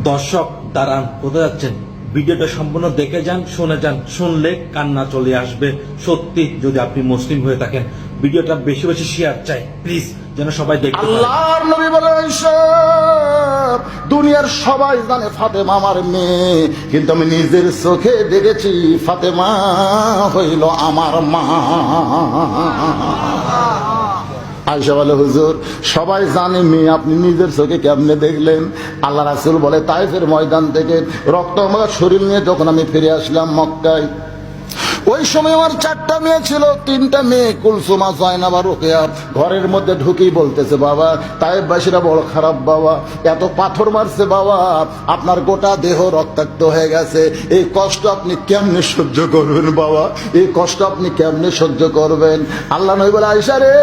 দর্শক দাঁড়ান, কোথায় যাচ্ছেন? ভিডিওটা সম্পূর্ণ দেখে যান, শুনে যান। শুনলে কান্না চলে আসবে। সত্যি, যদি আপনি মুসলিম হয়ে থাকেন, ভিডিওটা বেশি বেশি শেয়ার চাই প্লিজ, যেন সবাই দেখতে পারে। আল্লাহর নবী বলেন, দুনিয়ার সবাই জানে ফাতেমা আমার মেয়ে, কিন্তু আমি নিজের চোখে দেখেছি ফাতেমা হইল আমার মা। আয়েশা বলে, হুজুর সবাই জানে মেয়ে, আপনি নিজের চোখে কেমনে দেখলেন? আল্লাহ রাসূল বলে, তায়েফের ময়দান থেকে রক্ত আমার শরীর নিয়ে যখন আমি ফিরে আসলাম মক্কায়, ওই সময় আমার 4টা মেয়ে ছিল। 3টা মেয়ে কুলসুমা, জয়নাব আর রুকিয়া ঘরের মধ্যে ঢুকেই বলতেছে, বাবা তায়েফবাসীরা বড় খারাপ বাবা, এত পাথর মারছে বাবা, আপনার গোটা দেহ রক্তাক্ত হয়ে গেছে, এই কষ্ট আপনি কেমনে সহ্য করবেন বাবা, এই কষ্ট আপনি কেমনে সহ্য করবেন? আল্লাহ নবী বলে, আয়েশা রে,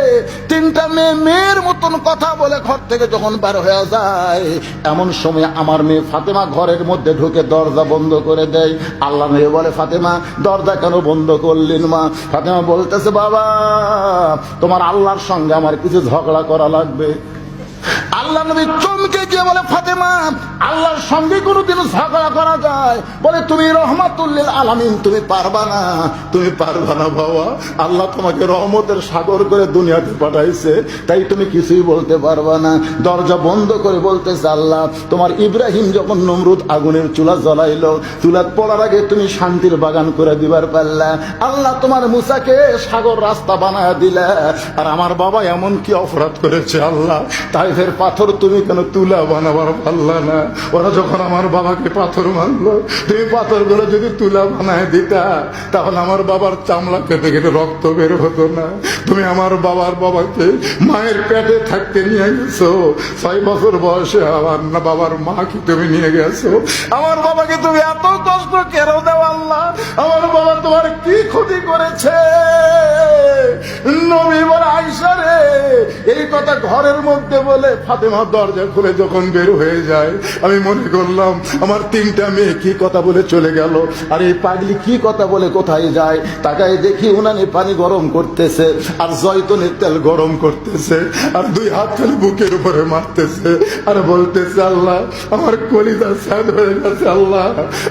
3টা মেয়ে মেয়ের মতন কথা বলে ঘর থেকে যখন বের হয়ে যায়, এমন সময় আমার মেয়ে ফাতেমা ঘরের মধ্যে ঢুকে দরজা বন্ধ করে দেয়। আল্লাহ নবী বলে, ফাতেমা দরজা কেন বন্ধ করলেন মা? ফাতেমা বলতেছে, বাবা তোমার আল্লাহর সঙ্গে আমার কিছু ঝগড়া করা লাগবে। আল্লাহ নবী চমকে গিয়ে বলে, ফাতেমা আল্লাহর সঙ্গে কোনোদিন ঝগড়া করা যায়? বলে, তুমি রহমাতুল্লিল আলামিন, তুমি পারবা না, তুমি পারবা না বাবা। আল্লাহ তোমাকে রহমতের সাগর করে দুনিয়াতে পাঠাইছে, তাই তুমি কিছুই বলতে পারবা না। দরজা বন্ধ করে বলতেছে, আল্লাহ তোমার ইব্রাহিম যখন নমরুদ আগুনের চুলা জ্বলাইলো, চুলা পড়ার আগে তুমি শান্তির বাগান করে দিবার পারলা। আল্লাহ তোমার মুসাকে সাগর রাস্তা বানায় দিলে, আর আমার বাবা এমন কি অপরাধ করেছে আল্লাহ, তাইফের পাথর তুমি কেন তুলা বানাবার পারলা না? ওরা যখন আমার বাবাকে পাথর মারলো, তুমি পাথরগুলো যদি তুলা বানায় দিতা, তাহলে আমার বাবার চামড়া কেটে কেটে রক্ত বের হতো না। তুমি আমার বাবাকে মায়ের পেটে থাকতে নিয়ে গেছো, 6 বছর বয়সে আমার না বাবার মাকে তুমি নিয়ে গেছো। আমার বাবাকে তুমি এত কষ্ট কেন দাও আল্লাহ? আমার বাবা তোমার কি ক্ষতি করেছে? নবী বলে, আয়েশা রে, এই কথা ঘরের মধ্যে বলে ফাতেমা দরজা খুলে যখন বের হয়ে যায়, আমি মনে করলাম আমার 3টা মেয়ে কি কথা বলে চলে গেল, আর এই পাগলি কি কথা বলে কোথায় যায়। তাকায় দেখি উনানে পানি গরম করতেছে, আর জয়তুনের তেল গরম করতেছে, আর 2 হাত খালি বুকের উপরে মারতেছে, আর বলতেছে, আল্লাহ আমার কলিজা স্যাদ হয়ে গেছে, আল্লাহ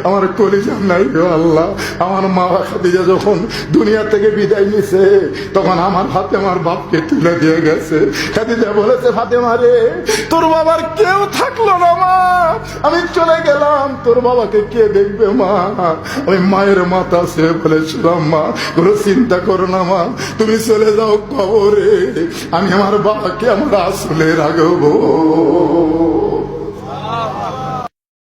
আমার কলিজা নাই গো আল্লাহ। আমার মা খাদিজা যখন দুনিয়া থেকে বিদায় নিছে, তখন আমার হাতে আমার বাপকে তুলে দিয়ে গেছে। খাদিজা বলেছে, ফাতেমা রে, তোর বাবার কেউ থাকলো না মা, আমি চলে গেলাম, তোর বাবাকে কে দেখবে মা? আমি মায়ের মাথা ছেড়ে বলেছিলাম, মা কোনো চিন্তা করো না মা, তুমি চলে যাও কবরে, আমি আমার বাবাকে আমরা আসলে রাখবো।